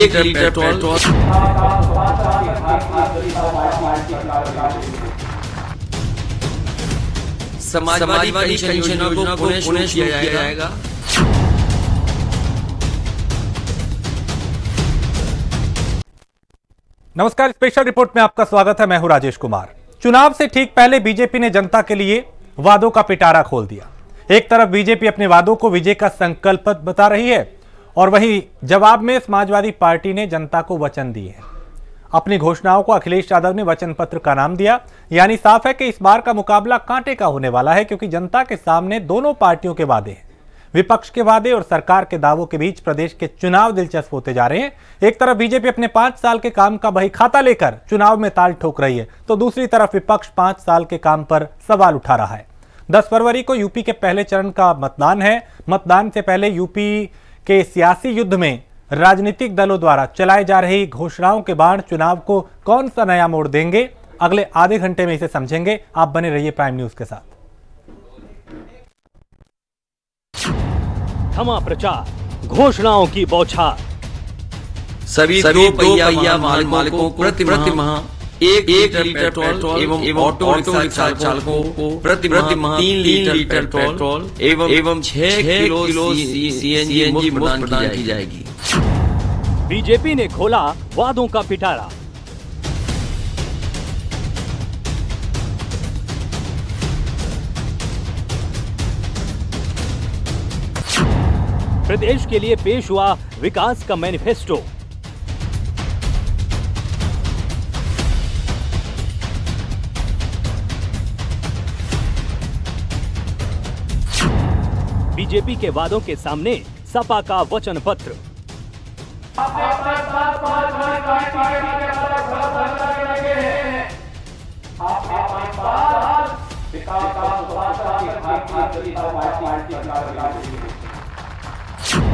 1 litre petrol. Samajwadi pension योजना को पुनः शुरू किया जाएगा। नमस्कार, स्पेशल रिपोर्ट में आपका स्वागत है। मैं हूं राजेश कुमार। चुनाव से ठीक पहले बीजेपी ने जनता के लिए वादों का पिटारा खोल दिया। एक तरफ बीजेपी अपने वादों को विजय का संकल्प बता रही है और वहीं जवाब में समाजवादी पार्टी ने जनता को वचन दिए हैं। अपनी घोषणाओं को अखिलेश यादव ने वचन पत्र का नाम दिया। यानी साफ है कि इस बार का मुकाबला कांटे का होने वाला है, क्योंकि जनता के सामने दोनों पार्टियों के वादे हैं। विपक्ष के वादे और सरकार के दावों के बीच प्रदेश के चुनाव दिलचस्प होते जा रहे हैं। एक तरफ बीजेपी अपने 5 साल के काम का बही खाता लेकर चुनाव में ताल ठोक रही है, तो दूसरी तरफ विपक्ष 5 साल के काम पर सवाल उठा रहा है। 10 फरवरी को यूपी के पहले चरण का मतदान है। मतदान से पहले यूपी के सियासी युद्ध में राजनीतिक दलों द्वारा चलाई जा रही घोषणाओं के बाण चुनाव को कौन सा नया मोड़ देंगे, अगले आधे घंटे में इसे समझेंगे। आप बने रहिए प्राइम न्यूज के साथ। थमा प्रचार, घोषणाओं की बौछार। सभी दो पहिया मालिकों को प्रति माह 1 लीटर पेट्रोल एवं ऑटो रिक्शा चालकों को प्रति माह 3 लीटर पेट्रोल एवं 6 किलो सीएनजी मुफ्त प्रदान की जाएगी। बीजेपी ने खोला वादों का पिटारा। प्रदेश के लिए पेश हुआ विकास का मैनिफेस्टो। बीजेपी के वादों के सामने सपा का वचन पत्र।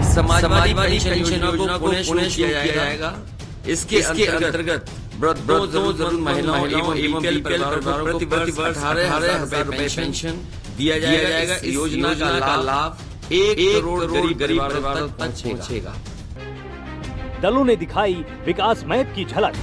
समाजवादी पेंशन को पुनः शुरू किया जाएगा। इसके अंतर्गत वृद्धों, जरूरतमंद महिलाओं एवं बीपीएल परिवारों को प्रति वर्ष 18,000 रुपए पेंशन दिया जाएगा। इस योजना का लाभ 1 करोड़ गरीब परिवारों तक पहुंचेगा। दलों ने दिखाई विकास मैप की झलक।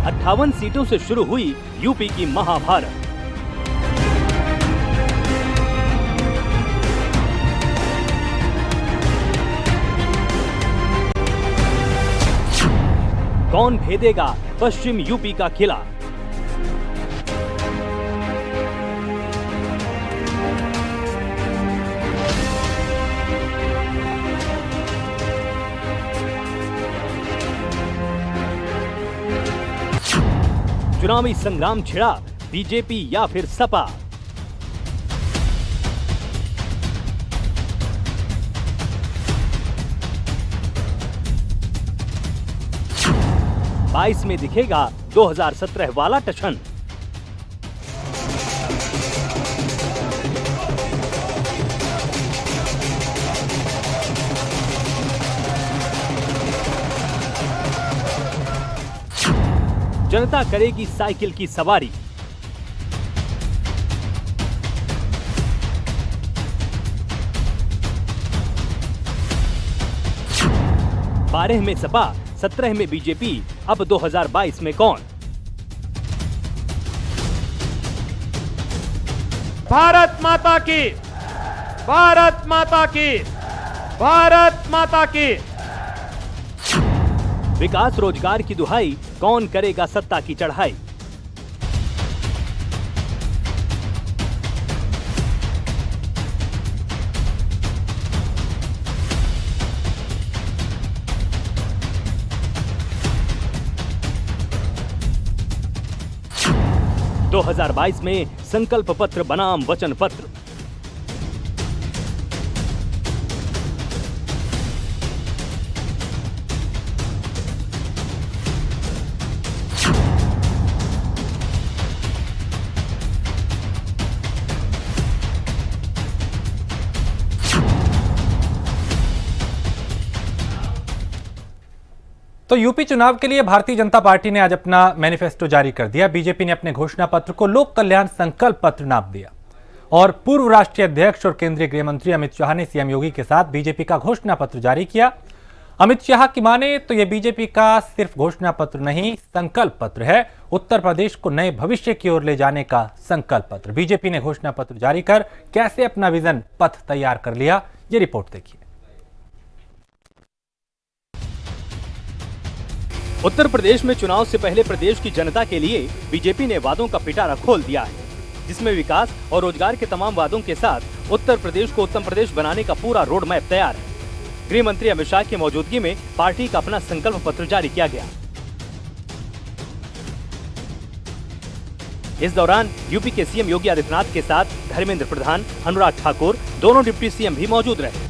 अट्ठावन सीटों से शुरू हुई यूपी की महाभारत। कौन भेदेगा पश्चिम यूपी का किला? चुनावी संग्राम छिड़ा, बीजेपी या फिर सपा? बाईस में दिखेगा 2017 वाला टशन। जनता करेगी साइकिल की सवारी। बारह में सपा, 17 में बीजेपी, अब 2022 में कौन? भारत माता की, भारत माता की, भारत माता की। विकास रोजगार की दुहाई, कौन करेगा सत्ता की चढ़ाई? – 2022 में संकल्प पत्र बनाम वचन पत्र। तो यूपी चुनाव के लिए भारतीय जनता पार्टी ने आज अपना मैनिफेस्टो जारी कर दिया। बीजेपी ने अपने घोषणा पत्र को लोक कल्याण संकल्प पत्र नाम दिया और पूर्व राष्ट्रीय अध्यक्ष और केंद्रीय गृह मंत्री अमित शाह ने सीएम योगी के साथ बीजेपी का घोषणा पत्र जारी किया। अमित शाह की माने तो यह बीजेपी का सिर्फ घोषणा पत्र नहीं, संकल्प पत्र है। उत्तर प्रदेश को नए भविष्य की ओर ले जाने का संकल्प पत्र। बीजेपी ने घोषणा पत्र जारी कर कैसे अपना विजन पथ तैयार कर लिया, ये रिपोर्ट देखिए। उत्तर प्रदेश में चुनाव से पहले प्रदेश की जनता के लिए बीजेपी ने वादों का पिटारा खोल दिया है, जिसमें विकास और रोजगार के तमाम वादों के साथ उत्तर प्रदेश को उत्तम प्रदेश बनाने का पूरा रोड मैप तैयार है। गृह मंत्री अमित शाह की मौजूदगी में पार्टी का अपना संकल्प पत्र जारी किया गया। इस दौरान यूपी के सीएम योगी आदित्यनाथ के साथ धर्मेंद्र प्रधान, अनुराग ठाकुर, दोनों डिप्टी सीएम भी मौजूद रहे।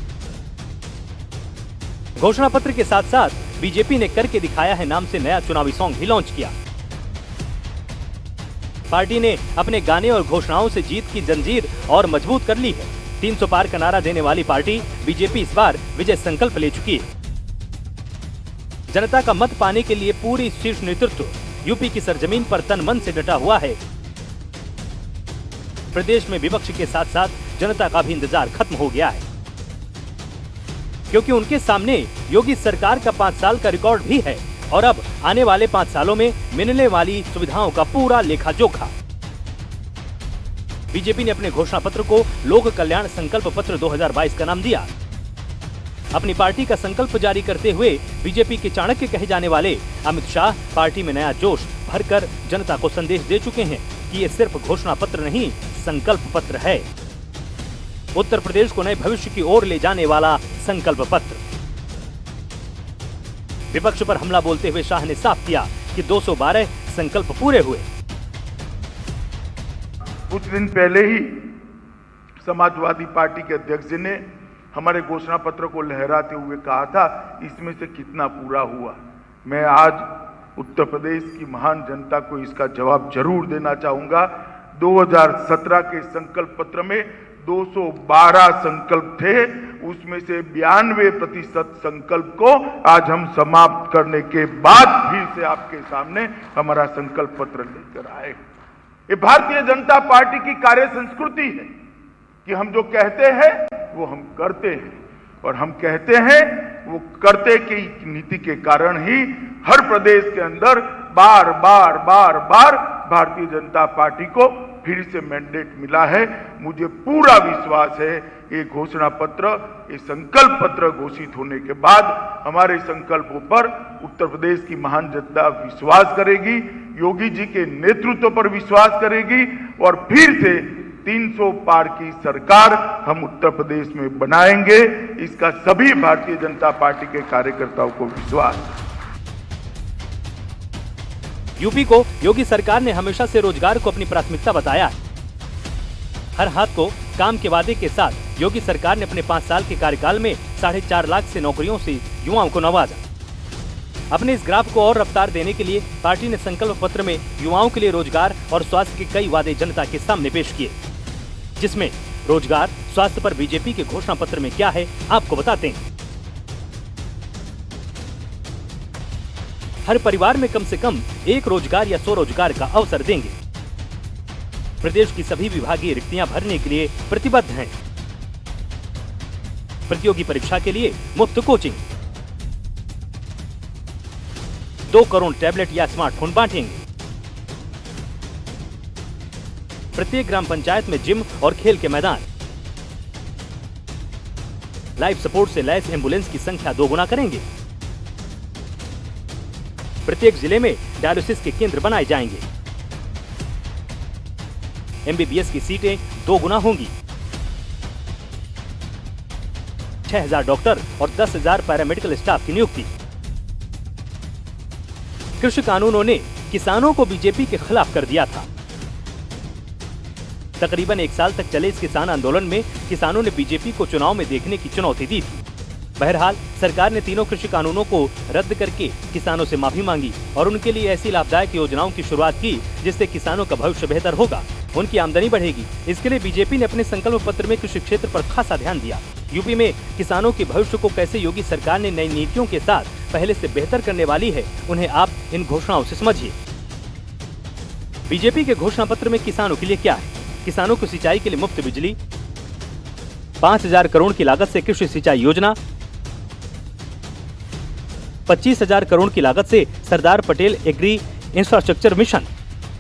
घोषणा पत्र के साथ साथ बीजेपी ने करके दिखाया है नाम से नया चुनावी सॉन्ग भी लॉन्च किया। पार्टी ने अपने गाने और घोषणाओं से जीत की जंजीर और मजबूत कर ली है। 300 पार का नारा देने वाली पार्टी बीजेपी इस बार विजय संकल्प ले चुकी है। जनता का मत पाने के लिए पूरी शीर्ष नेतृत्व यूपी की सरजमीन पर तन मन से डटा हुआ है। प्रदेश में विपक्ष के साथ साथ जनता का भी इंतजार खत्म हो गया है, क्योंकि उनके सामने योगी सरकार का 5 साल का रिकॉर्ड भी है और अब आने वाले 5 सालों में मिलने वाली सुविधाओं का पूरा लेखा जोखा। बीजेपी ने अपने घोषणा पत्र को लोक कल्याण संकल्प पत्र 2022 का नाम दिया। अपनी पार्टी का संकल्प जारी करते हुए बीजेपी के चाणक्य कहे जाने वाले अमित शाह पार्टी में नया जोश भरकर जनता को संदेश दे चुके हैं कि ये सिर्फ घोषणा पत्र नहीं, संकल्प पत्र है। उत्तर प्रदेश को नए भविष्य की ओर ले जाने वाला संकल्प पत्र। विपक्ष पर हमला बोलते हुए शाह ने साफ किया कि 212 संकल्प पूरे हुए। कुछ दिन पहले ही समाजवादी पार्टी के अध्यक्ष जी ने हमारे घोषणा पत्र को लहराते हुए कहा था, इसमें से कितना पूरा हुआ। मैं आज उत्तर प्रदेश की महान जनता को इसका जवाब जरूर देना चाहूंगा। 2017 के संकल्प पत्र में 212 संकल्प थे, उसमें से 92% संकल्प को आज हम समाप्त करने के बाद फिर से आपके सामने हमारा संकल्प पत्र लेकर आए। ये भारतीय जनता पार्टी की कार्य संस्कृति है कि हम जो कहते हैं वो हम करते हैं, और हम कहते हैं वो करते की नीति के कारण ही हर प्रदेश के अंदर बार बार भारतीय जनता पार्टी को फिर से मैंडेट मिला है। मुझे पूरा विश्वास है ये घोषणा पत्र, ये संकल्प पत्र घोषित होने के बाद हमारे संकल्पों पर उत्तर प्रदेश की महान जनता विश्वास करेगी, योगी जी के नेतृत्व पर विश्वास करेगी और फिर से 300 पार की सरकार हम उत्तर प्रदेश में बनाएंगे। इसका सभी भारतीय जनता पार्टी के कार्यकर्ताओं को विश्वास है। यूपी को योगी सरकार ने हमेशा से रोजगार को अपनी प्राथमिकता बताया है। हर हाथ को काम के वादे के साथ योगी सरकार ने अपने 5 साल के कार्यकाल में 4.5 लाख से नौकरियों से युवाओं को नवाजा। अपने इस ग्राफ को और रफ्तार देने के लिए पार्टी ने संकल्प पत्र में युवाओं के लिए रोजगार और स्वास्थ्य के कई वादे जनता के सामने पेश किए, जिसमें रोजगार, स्वास्थ्य पर बीजेपी के घोषणा पत्र में क्या है आपको बताते हैं। हर परिवार में कम से कम एक रोजगार या स्वरोजगार का अवसर देंगे। प्रदेश की सभी विभागीय रिक्तियां भरने के लिए प्रतिबद्ध हैं। प्रतियोगी परीक्षा के लिए मुफ्त कोचिंग, 2 करोड़ टैबलेट या स्मार्टफोन बांटेंगे। प्रत्येक ग्राम पंचायत में जिम और खेल के मैदान, लाइफ सपोर्ट से लैस एम्बुलेंस की संख्या 2 गुना करेंगे। प्रत्येक जिले में डायलिसिस के केंद्र बनाए जाएंगे। एमबीबीएस की सीटें 2 गुना होंगी। 6000 डॉक्टर और 10,000 पैरामेडिकल स्टाफ की नियुक्ति। कृषि कानूनों ने किसानों को बीजेपी के खिलाफ कर दिया था। तकरीबन 1 साल तक चले इस किसान आंदोलन में किसानों ने बीजेपी को चुनाव में देखने की चुनौती दी थी। बहरहाल सरकार ने तीनों कृषि कानूनों को रद्द करके किसानों से माफी मांगी और उनके लिए ऐसी लाभदायक योजनाओं की शुरुआत की जिससे किसानों का भविष्य बेहतर होगा, उनकी आमदनी बढ़ेगी। इसके लिए बीजेपी ने अपने संकल्प पत्र में कृषि क्षेत्र पर खासा ध्यान दिया। यूपी में किसानों के भविष्य को कैसे योगी सरकार ने नई नीतियों के साथ पहले से बेहतर करने वाली है, उन्हें आप इन घोषणाओं से समझिए। बीजेपी के घोषणा पत्र में किसानों के लिए क्या है? किसानों को सिंचाई के लिए मुफ्त बिजली, 5,000 करोड़ की लागत से कृषि सिंचाई योजना, 25,000 करोड़ की लागत से Sardar Patel agree infrastructure mission,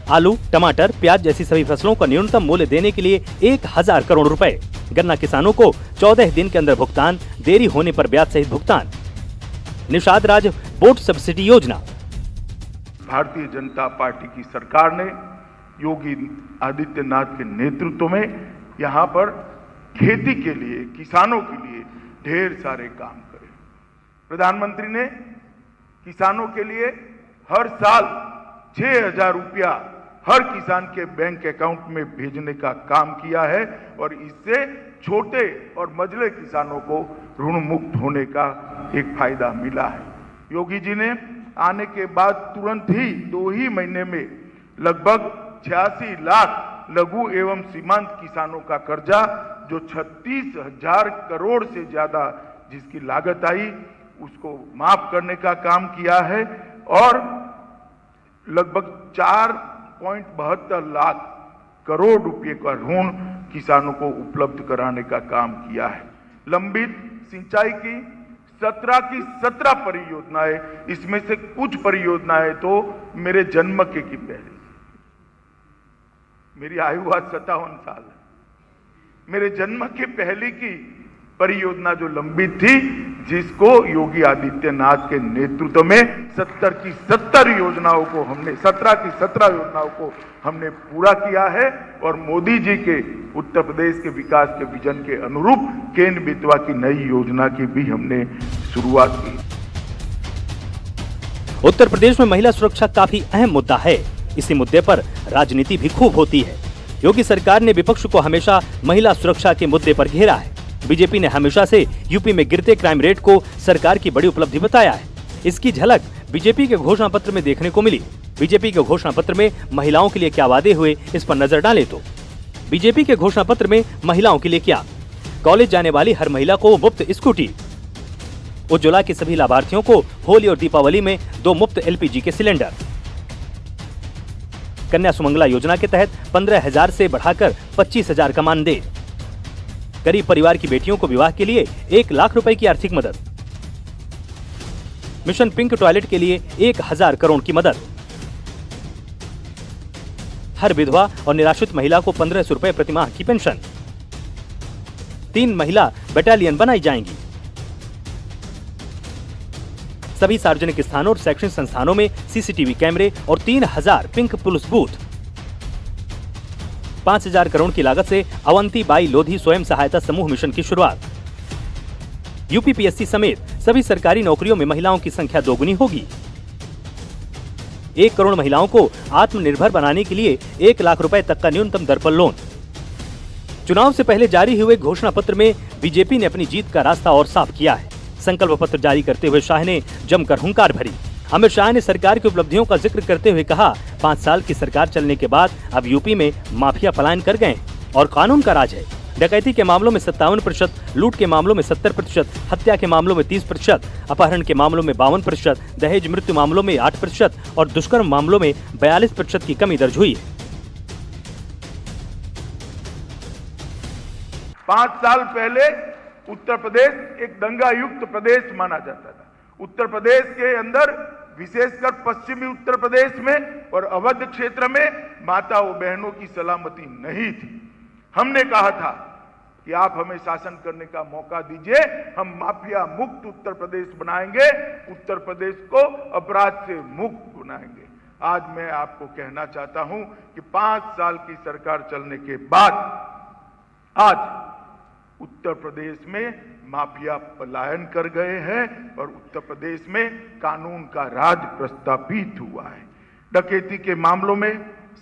आलू, टमाटर, प्याज जैसी सभी फसलों का न्यूनतम मूल्य देने के लिए 1,000 करोड़ रुपए, गन्ना किसानों को 14 दिन के अंदर भुगतान, देरी होने पर ब्याज सहित भुगतान, निषाद राज बोट सब्सिडी योजना। भारतीय जनता पार्टी की सरकार ने योगी आदित्यनाथ के नेतृत्व में यहाँ पर खेती के लिए, किसानों के लिए ढेर सारे काम करे। प्रधानमंत्री ने किसानों के लिए हर साल 6,000 रुपया हर किसान के बैंक अकाउंट में भेजने का काम किया है और इससे छोटे और मझले किसानों को ऋण मुक्त होने का एक फायदा मिला है। योगी जी ने आने के बाद तुरंत ही 2 ही महीने में लगभग 86 लाख लघु एवं सीमांत किसानों का कर्जा, जो 36,000 करोड़ से ज्यादा जिसकी लागत आई, उसको माफ करने का काम किया है और लगभग 4.72 लाख करोड़ रुपए का ऋण किसानों को उपलब्ध कराने का काम किया है। लंबित सिंचाई की 17 की 17 परियोजनाएं, इसमें से कुछ परियोजनाएं तो मेरे जन्म के की पहले, मेरी आयु आज 57 साल है, मेरे जन्म के पहले की परियोजना जो लंबित थी, जिसको योगी आदित्यनाथ के नेतृत्व में 17 की 17 योजनाओं को हमने 17 की 17 योजनाओं को हमने पूरा किया है और मोदी जी के उत्तर प्रदेश के विकास के विजन के अनुरूप केन बेतवा की नई योजना की भी हमने शुरुआत की। उत्तर प्रदेश में महिला सुरक्षा काफी अहम मुद्दा है। इसी मुद्दे पर राजनीति भी खूब होती है। योगी सरकार ने विपक्ष को हमेशा महिला सुरक्षा के मुद्दे पर घेरा है। बीजेपी ने हमेशा से यूपी में गिरते क्राइम रेट को सरकार की बड़ी उपलब्धि बताया है। इसकी झलक बीजेपी के घोषणा पत्र में देखने को मिली। बीजेपी के घोषणा पत्र में महिलाओं के लिए क्या वादे हुए, इस पर नजर डालें तो बीजेपी के घोषणा पत्र में महिलाओं के लिए क्या? कॉलेज जाने वाली हर महिला को मुफ्त स्कूटी, उज्ज्वला के सभी लाभार्थियों को होली और दीपावली में 2 मुफ्त LPG के सिलेंडर, कन्या सुमंगला योजना के तहत 15,000 से बढ़ाकर 25,000 का मानदेय, गरीब परिवार की बेटियों को विवाह के लिए 1 लाख रुपए की आर्थिक मदद, मिशन पिंक टॉयलेट के लिए 1,000 करोड़ की मदद, हर विधवा और निराश्रित महिला को 1,500 रुपए प्रतिमाह की पेंशन, 3 महिला बटालियन बनाई जाएंगी, सभी सार्वजनिक स्थानों और शैक्षणिक संस्थानों में CCTV कैमरे और 3,000 पिंक पुलिस बूथ, 5,000 करोड़ की लागत से अवंती बाई लोधी स्वयं सहायता समूह मिशन की शुरुआत। UPPSC समेत सभी सरकारी नौकरियों में महिलाओं की संख्या दोगुनी होगी। 1 करोड़ महिलाओं को आत्मनिर्भर बनाने के लिए 1 लाख रुपए तक का न्यूनतम दर पर लोन। चुनाव से पहले जारी हुए घोषणा पत्र में बीजेपी ने अपनी जीत का रास्ता और साफ किया है। संकल्प पत्र जारी करते हुए शाह ने जमकर हुंकार भरी। अमित शाह ने सरकार की उपलब्धियों का जिक्र करते हुए कहा, 5 साल की सरकार चलने के बाद अब यूपी में माफिया पलायन कर गए और कानून का राज है। डकैती के मामलों में 57%, लूट के मामलों में 70%, हत्या के मामलों में 30%, अपहरण के मामलों में 52%, दहेज मृत्यु मामलों में 8% और दुष्कर्म मामलों में 42% की कमी दर्ज हुई है। 5 साल पहले उत्तर प्रदेश एक दंगा युक्त प्रदेश माना जाता था। उत्तर प्रदेश के अंदर, विशेषकर पश्चिमी उत्तर प्रदेश में और अवध क्षेत्र में माताओं बहनों की सलामती नहीं थी। हमने कहा था कि आप हमें शासन करने का मौका दीजिए, हम माफिया मुक्त उत्तर प्रदेश बनाएंगे, उत्तर प्रदेश को अपराध से मुक्त बनाएंगे। आज मैं आपको कहना चाहता हूं कि 5 साल की सरकार चलने के बाद आज उत्तर प्रदेश में माफिया पलायन कर गए हैं और उत्तर प्रदेश में कानून का राज प्रस्थापित हुआ है। डकैती के मामलों में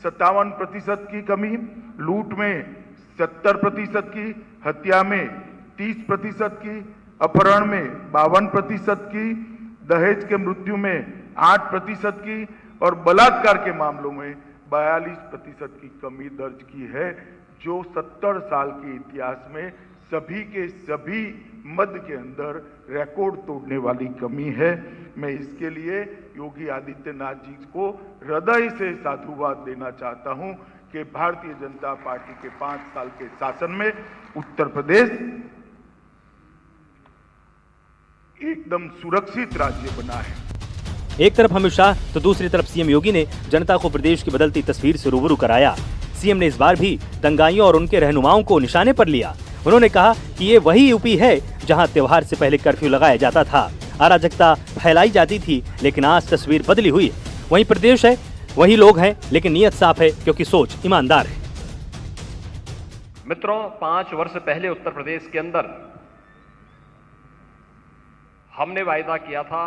57% की कमी, लूट में 70% की, हत्या में 30% की, अपहरण में 52% की, दहेज के मृत्यु में 8% की और बलात्कार के मामलों में 42% की कमी दर्ज की है, जो 70 साल के इतिहास में सभी के सभी मध्य के अंदर रिकॉर्ड तोड़ने वाली कमी है। मैं इसके लिए योगी आदित्यनाथ जी को हृदय से साधुवाद देना चाहता हूं कि भारतीय जनता पार्टी के 5 साल के शासन में उत्तर प्रदेश एकदम सुरक्षित राज्य बना है। एक तरफ अमित शाह तो दूसरी तरफ सीएम योगी ने जनता को प्रदेश की बदलती तस्वीर से रूबरू कराया। सीएम ने इस बार भी दंगाइयों और उनके रहनुमाओं को निशाने पर लिया। उन्होंने कहा कि ये वही यूपी है जहां त्योहार से पहले कर्फ्यू लगाया जाता था, अराजकता फैलाई जाती थी, लेकिन आज तस्वीर बदली हुई। वही प्रदेश है, वही लोग हैं, लेकिन नीयत साफ है क्योंकि सोच ईमानदार है। मित्रों, 5 वर्ष पहले उत्तर प्रदेश के अंदर हमने वायदा किया था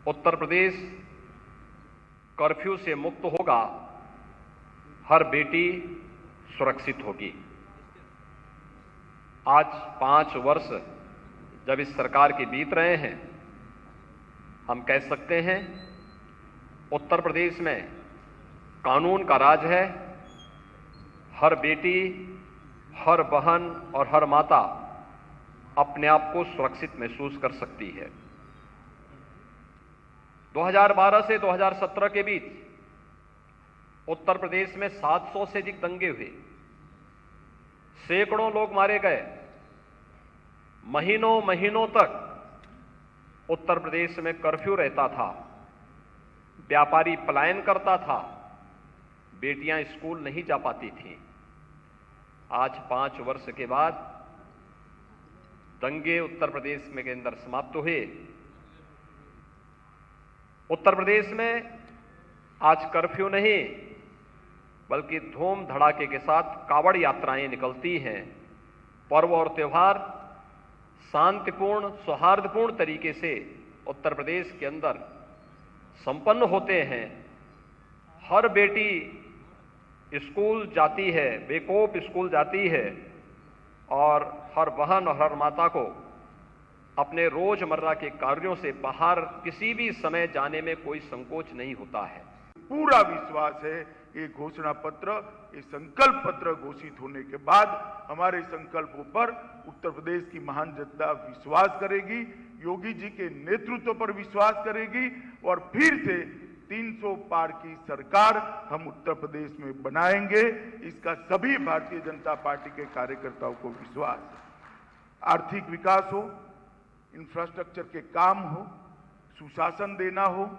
उत्तर प्रदेश कर्फ्यू से मुक्त होगा, हर बेटी सुरक्षित होगी। आज 5 वर्ष जब इस सरकार के बीत रहे हैं, हम कह सकते हैं उत्तर प्रदेश में कानून का राज है। हर बेटी, हर बहन और हर माता अपने आप को सुरक्षित महसूस कर सकती है। 2012 से 2017 के बीच उत्तर प्रदेश में 700 से अधिक दंगे हुए, सैकड़ों लोग मारे गए, महीनों महीनों तक उत्तर प्रदेश में कर्फ्यू रहता था, व्यापारी पलायन करता था, बेटियां स्कूल नहीं जा पाती थीं। आज 5 वर्ष के बाद दंगे उत्तर प्रदेश में के अंदर समाप्त हुए। उत्तर प्रदेश में आज कर्फ्यू नहीं बल्कि धूम धड़ाके के साथ कावड़ यात्राएं निकलती हैं। पर्व और त्योहार शांतिपूर्ण, सौहार्दपूर्ण तरीके से उत्तर प्रदेश के अंदर संपन्न होते हैं। हर बेटी स्कूल जाती है, बेखौफ स्कूल जाती है और हर बहन और हर माता को अपने रोजमर्रा के कार्यों से बाहर किसी भी समय जाने में कोई संकोच नहीं होता है। पूरा विश्वास है ये घोषणा पत्र, ये संकल्प पत्र घोषित होने के बाद हमारे संकल्पों पर उत्तर प्रदेश की महान जनता विश्वास करेगी, योगी जी के नेतृत्व पर विश्वास करेगी और फिर से 300 पार की सरकार हम उत्तर प्रदेश में बनाएंगे। इसका सभी भारतीय जनता पार्टी के कार्यकर्ताओं को विश्वास है। आर्थिक विकास हो, इंफ्रास्ट्रक्चर के काम हो, सुशासन देना हो,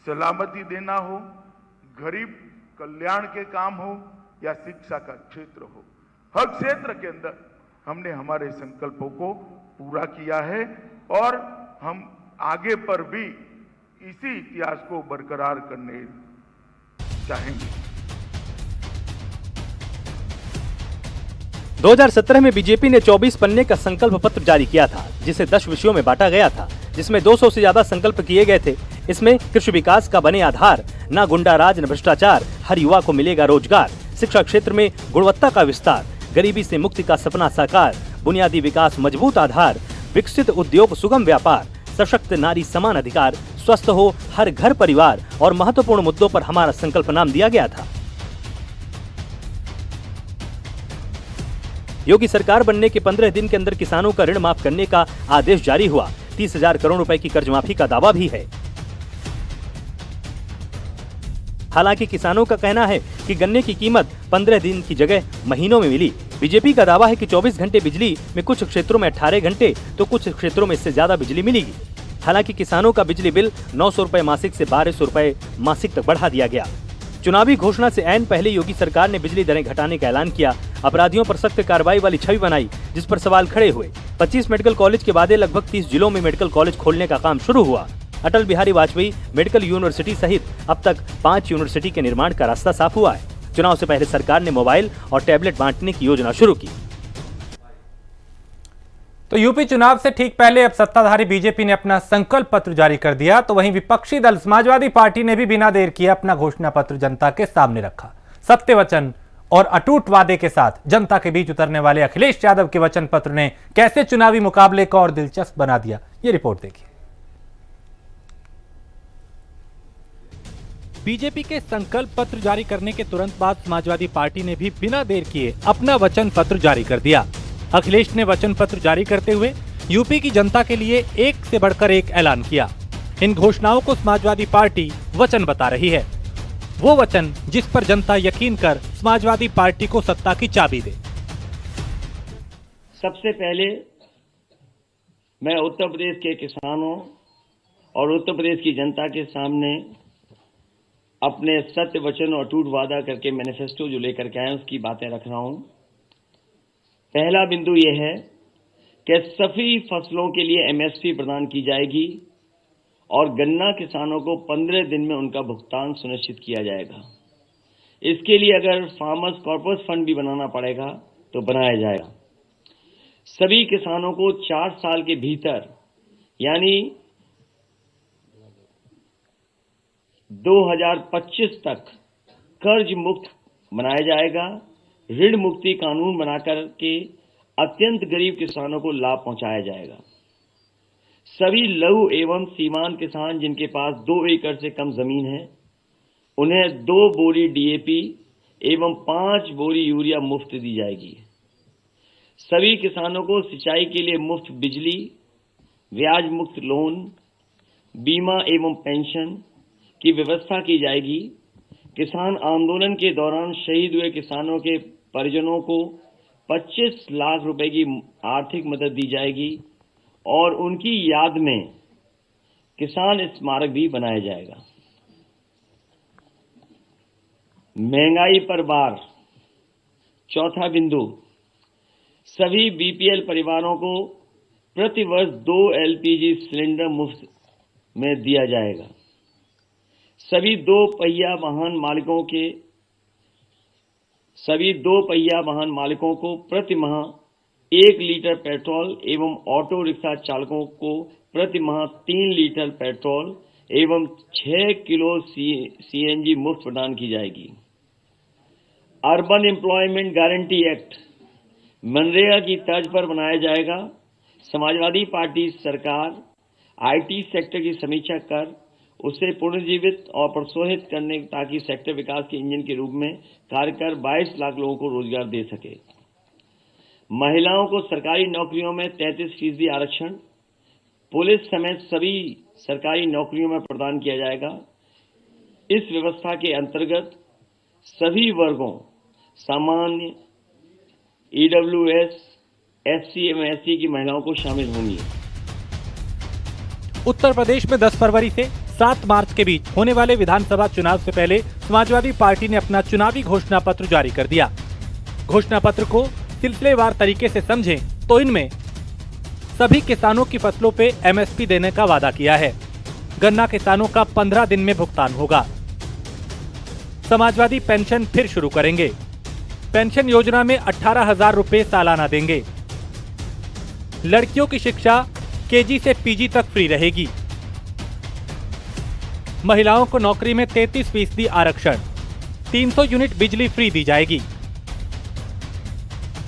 सलामती देना हो, गरीब कल्याण के काम हो या शिक्षा का क्षेत्र हो, हर क्षेत्र के अंदर हमने हमारे संकल्पों को पूरा किया है और हम आगे पर भी इसी इतिहास को बरकरार करने चाहेंगे। 2017 में बीजेपी ने 24 पन्ने का संकल्प पत्र जारी किया था, जिसे 10 विषयों में बांटा गया था, जिसमें 200 से ज्यादा संकल्प किए गए थे। इसमें कृषि विकास का बने आधार, न गुंडा राज न भ्रष्टाचार, हर युवा को मिलेगा रोजगार, शिक्षा क्षेत्र में गुणवत्ता का विस्तार, गरीबी से मुक्ति का सपना साकार, बुनियादी विकास मजबूत आधार, विकसित उद्योग सुगम व्यापार, सशक्त नारी समान अधिकार, स्वस्थ हो हर घर परिवार और महत्वपूर्ण मुद्दों पर हमारा संकल्प नाम दिया गया था। योगी सरकार बनने के 15 दिन के अंदर किसानों का ऋण माफ करने का आदेश जारी हुआ। 30,000 करोड़ रुपए की कर्ज माफी का दावा भी है। हालांकि किसानों का कहना है कि गन्ने की कीमत 15 दिन की जगह महीनों में मिली। बीजेपी का दावा है कि 24 घंटे बिजली में कुछ क्षेत्रों में 18 घंटे तो कुछ क्षेत्रों में इससे ज्यादा बिजली मिलेगी। हालांकि किसानों का बिजली बिल 900 रुपए मासिक से 1200 रुपए मासिक तक बढ़ा दिया गया। चुनावी घोषणा से ऐन पहले योगी सरकार ने बिजली दरें घटाने का ऐलान किया। अपराधियों पर सख्त कार्रवाई वाली छवि बनाई, जिस पर सवाल खड़े हुए। 25 मेडिकल कॉलेज के बाद लगभग 30 जिलों में मेडिकल कॉलेज खोलने का काम शुरू हुआ। अटल बिहारी वाजपेयी मेडिकल यूनिवर्सिटी सहित अब तक 5 यूनिवर्सिटी के निर्माण का रास्ता साफ हुआ है। चुनाव से पहले सरकार ने मोबाइल और टैबलेट बांटने की योजना शुरू की। तो यूपी चुनाव से ठीक पहले अब सत्ताधारी बीजेपी ने अपना संकल्प पत्र जारी कर दिया, तो वहीं विपक्षी दल समाजवादी पार्टी ने भी बिना देर किए अपना घोषणा पत्र जनता के सामने रखा। सत्य वचन और अटूट वादे के साथ जनता के बीच उतरने वाले अखिलेश यादव के वचन पत्र ने कैसे चुनावी मुकाबले को और दिलचस्प बना दिया, ये रिपोर्ट देखिए। बीजेपी के संकल्प पत्र जारी करने के तुरंत बाद समाजवादी पार्टी ने भी बिना देर किए अपना वचन पत्र जारी कर दिया। अखिलेश ने वचन पत्र जारी करते हुए यूपी की जनता के लिए एक से बढ़कर एक ऐलान किया। इन घोषणाओं को समाजवादी पार्टी वचन बता रही है, वो वचन जिस पर जनता यकीन कर समाजवादी पार्टी को सत्ता की चाबी दे। सबसे पहले मैं उत्तर प्रदेश के किसानों और उत्तर प्रदेश की जनता के सामने अपने सत्य वचन और अटूट वादा करके मैनिफेस्टो जो लेकर के आए उसकी बातें रख रहा हूं। पहला बिंदु यह है कि सभी फसलों के लिए एमएसपी प्रदान की जाएगी और गन्ना किसानों को 15 दिन में उनका भुगतान सुनिश्चित किया जाएगा। इसके लिए अगर फार्मर्स कॉर्पस फंड भी बनाना पड़ेगा तो बनाया जाएगा। सभी किसानों को 4 साल के भीतर यानी 2025 तक कर्ज मुक्त बनाया जाएगा। ऋण मुक्ति कानून बनाकर के अत्यंत गरीब किसानों को लाभ पहुंचाया जाएगा। सभी लघु एवं सीमांत किसान जिनके पास 2 एकड़ से कम जमीन है उन्हें 2 बोरी डीएपी एवं 5 बोरी यूरिया मुफ्त दी जाएगी। सभी किसानों को सिंचाई के लिए मुफ्त बिजली, ब्याज मुक्त लोन, बीमा एवं पेंशन की व्यवस्था की जाएगी। किसान आंदोलन के दौरान शहीद हुए किसानों के परिजनों को 25 लाख रुपए की आर्थिक मदद दी जाएगी और उनकी याद में किसान स्मारक भी बनाया जाएगा। महंगाई पर वार। चौथा बिंदु, सभी बीपीएल परिवारों को प्रति वर्ष 2 एलपीजी सिलेंडर मुफ्त में दिया जाएगा। सभी दो पहिया वाहन मालिकों को प्रति माह 1 लीटर पेट्रोल एवं ऑटो रिक्शा चालकों को प्रति माह 3 लीटर पेट्रोल एवं 6 किलो सीएनजी मुफ्त प्रदान की जाएगी। Urban employment guarantee act MNREGA की तर्ज पर बनाया जाएगा। समाजवादी पार्टी सरकार आईटी सेक्टर की समीक्षा कर उसे पुनर्जीवित और प्रोत्साहित करने ताकि सेक्टर विकास के इंजन के रूप में कार्य कर 22 लाख लोगों को रोजगार दे सके। महिलाओं को सरकारी नौकरियों में 33% आरक्षण पुलिस समेत सभी सरकारी नौकरियों में प्रदान किया जाएगा। इस व्यवस्था के अंतर्गत सभी वर्गों सामान्य, ईडब्ल्यूएस, एससी एवं एसटी की महिलाओं को शामिल होंगी। उत्तर प्रदेश में 10 फरवरी से 7 मार्च के बीच होने वाले विधानसभा चुनाव से पहले समाजवादी पार्टी ने अपना चुनावी घोषणा पत्र जारी कर दिया। घोषणा पत्र को सिलसिलेवार तरीके से समझें तो इनमें सभी किसानों की फसलों पे एमएसपी देने का वादा किया है। गन्ना किसानों का 15 दिन में भुगतान होगा। समाजवादी पेंशन फिर शुरू करेंगे। पेंशन योजना में 18,000 रुपए सालाना देंगे। लड़कियों की शिक्षा केजी से पीजी तक फ्री रहेगी। महिलाओं को नौकरी में 33% आरक्षण, 300 यूनिट बिजली फ्री दी जाएगी।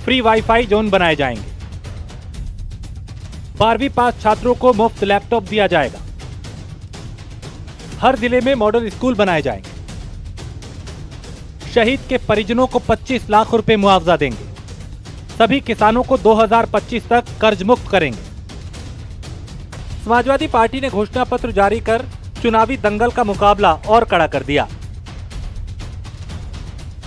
फ्री वाईफाई जोन बनाए जाएंगे। 12वीं पास छात्रों को मुफ्त लैपटॉप दिया जाएगा। हर जिले में मॉडल स्कूल बनाए जाएंगे। शहीद के परिजनों को 25 लाख रुपए मुआवजा देंगे। सभी किसानों को 2025 तक कर्ज मुक्त करेंगे। समाजवादी पार्टी ने घोषणा पत्र जारी कर चुनावी दंगल का मुकाबला और कड़ा कर दिया।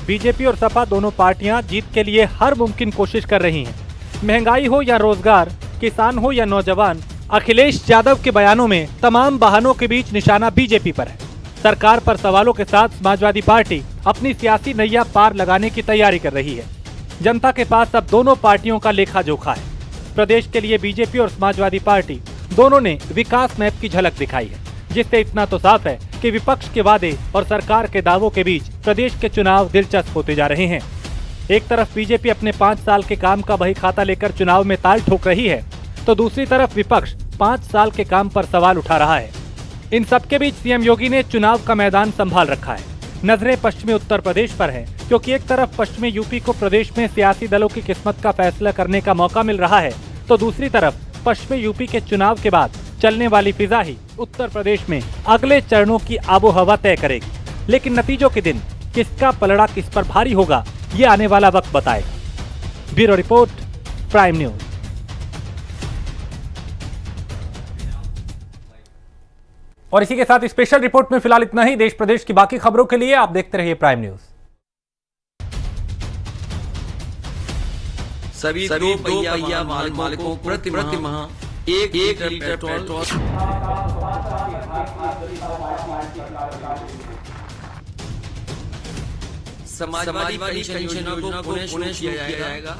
बीजेपी और सपा दोनों पार्टियां जीत के लिए हर मुमकिन कोशिश कर रही हैं। महंगाई हो या रोजगार, किसान हो या नौजवान, अखिलेश यादव के बयानों में तमाम बहानों के बीच निशाना बीजेपी पर है। सरकार पर सवालों के साथ समाजवादी पार्टी अपनी सियासी नैया पार लगाने की तैयारी कर रही है। जनता के पास अब दोनों पार्टियों का लेखा जोखा है। प्रदेश के लिए बीजेपी और समाजवादी पार्टी दोनों ने विकास मैप की झलक दिखाई है, जिससे इतना तो साफ है कि विपक्ष के वादे और सरकार के दावों के बीच प्रदेश के चुनाव दिलचस्प होते जा रहे हैं। एक तरफ बीजेपी अपने 5 साल के काम का बही खाता लेकर चुनाव में ताल ठोक रही है, तो दूसरी तरफ विपक्ष 5 साल के काम पर सवाल उठा रहा है। इन सबके बीच सीएम योगी ने चुनाव का मैदान संभाल रखा है। नजरें पश्चिमी उत्तर प्रदेश पर हैं, क्योंकि एक तरफ पश्चिमी यूपी को प्रदेश में सियासी दलों की किस्मत का फैसला करने का मौका मिल रहा है, तो दूसरी तरफ पश्चिमी यूपी के चुनाव के बाद चलने वाली फिजा ही उत्तर प्रदेश में अगले चरणों की आबोहवा तय करेगी। लेकिन नतीजों के दिन किसका पलड़ा किस पर भारी होगा, ये आने वाला वक्त बताएगा। Bureau report, prime news. और इसी के साथ स्पेशल रिपोर्ट में फिलहाल इतना ही। देश प्रदेश की बाकी खबरों के लिए आप देखते रहिए प्राइम न्यूज। सभी दो पहिया मालिकों को प्रति माह 1 लीटर पेट्रोल समाजवादी पेंशनों को पुनः शुरू किया जाएगा।